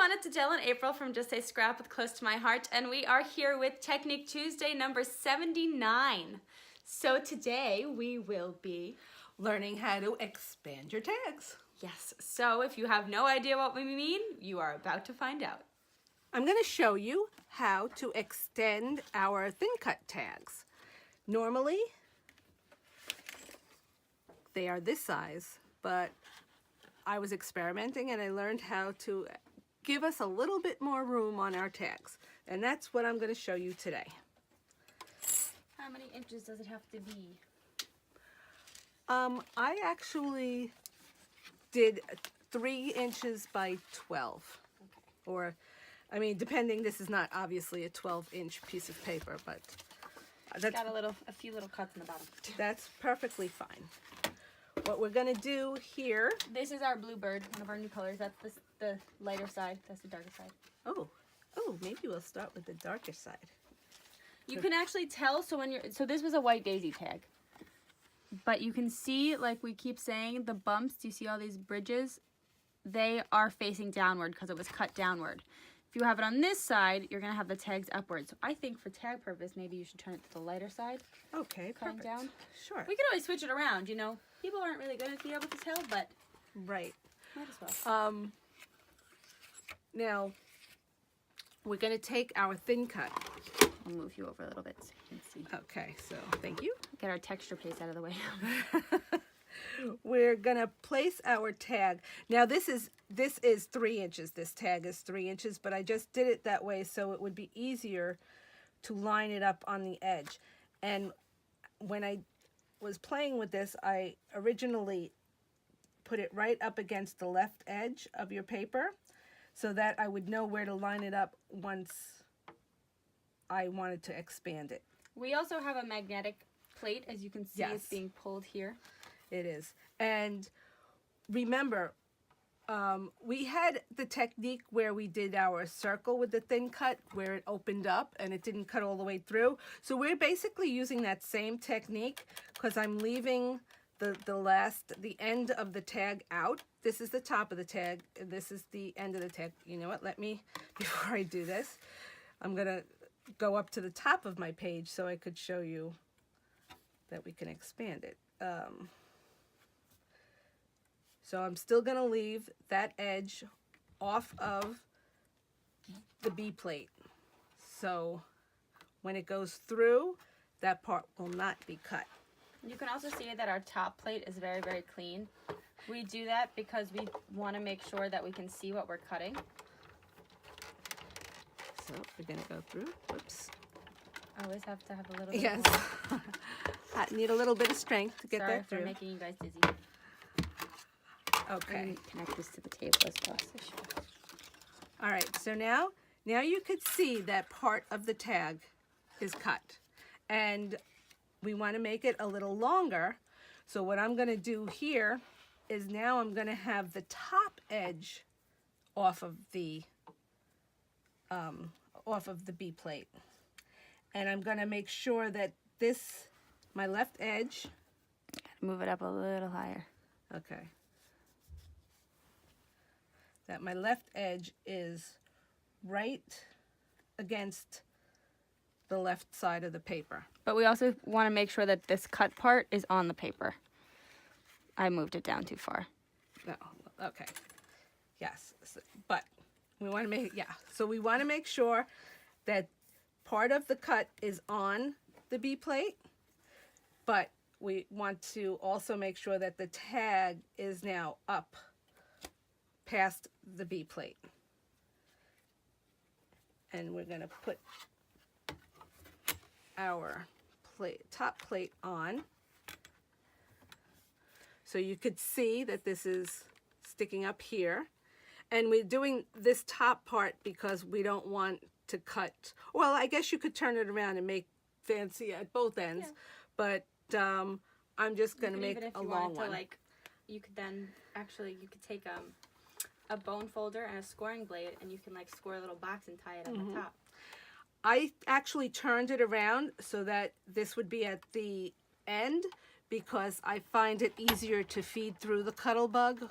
everyone, it's Adele and April from Just Say Scrap with Close to My Heart, and we are here with Technique Tuesday number 79. So today we will be learning how to expand your tags. Yes, so if you have no idea what we mean, you are about to find out. I'm going to show you how to extend our thin cut tags. Normally, they are this size, but I was experimenting and I learned how to give us a little bit more room on our tags. And that's what I'm going to show you today. How many inches does it have to be? I actually did 3 inches by 12. Okay. Or, I mean, depending, this is not obviously a 12-inch piece of paper, but that's got a few little cuts in the bottom. That's perfectly fine. What we're going to do here... This is our bluebird, one of our new colors. That's the lighter side. That's the darker side. Oh, maybe we'll start with the darker side. You can actually tell, so this was a white daisy tag. But you can see, like we keep saying, the bumps, do you see all these bridges? They are facing downward because it was cut downward. If you have it on this side, you're going to have the tags upward. So I think for tag purpose, maybe you should turn it to the lighter side. Okay, Cutting perfect. down. Sure. We can always switch it around, you know. People aren't really going to be able to tell, but right. might as well. Now, we're going to take our thin cut. I'll move you over a little bit so you can see. Okay, so thank you. Get our texture paste out of the way. We're going to place our tag. Now, this is 3 inches. This tag is 3 inches, but I just did it that way so it would be easier to line it up on the edge. And when I was playing with this, I originally put it right up against the left edge of your paper so that I would know where to line it up once I wanted to expand it. We also have a magnetic plate, as you can see. Yes. It's being pulled here. It is. And remember, we had the technique where we did our circle with the thin cut, where it opened up and it didn't cut all the way through. So we're basically using that same technique because I'm leaving the end of the tag out. This is the top of the tag, and this is the end of the tag. You know what? Let me, before I do this, I'm going to go up to the top of my page so I could show you that we can expand it. So I'm still going to leave that edge off of the B plate. So when it goes through, that part will not be cut. You can also see that our top plate is very, very clean. We do that because we want to make sure that we can see what we're cutting. So we're going to go through. Whoops. Always have to have a little bit Yes. more. I need a little bit of strength to get Sorry that for through. making you guys dizzy. Okay. Connect this to the table as well. All right. So now you could see that part of the tag is cut. And we want to make it a little longer. So what I'm going to do here is now I'm going to have the top edge off of the B plate. And I'm going to make sure that my left edge. Move it up a little higher. Okay. That my left edge is right against the left side of the paper. But we also want to make sure that this cut part is on the paper. I moved it down too far. No, okay. Yes, but we want to make, so we want to make sure that part of the cut is on the B plate, but we want to also make sure that the tag is now up past the B plate. And we're going to put our top plate on. So you could see that this is sticking up here. And we're doing this top part because we don't want to cut. Well, I guess you could turn it around and make fancy at both ends. Yeah. But I'm just going to make a long one. You could then actually, you could take a bone folder and a scoring blade, and you can like score a little box and tie it on the top. I actually turned it around so that this would be at the end because I find it easier to feed through the Cuttlebug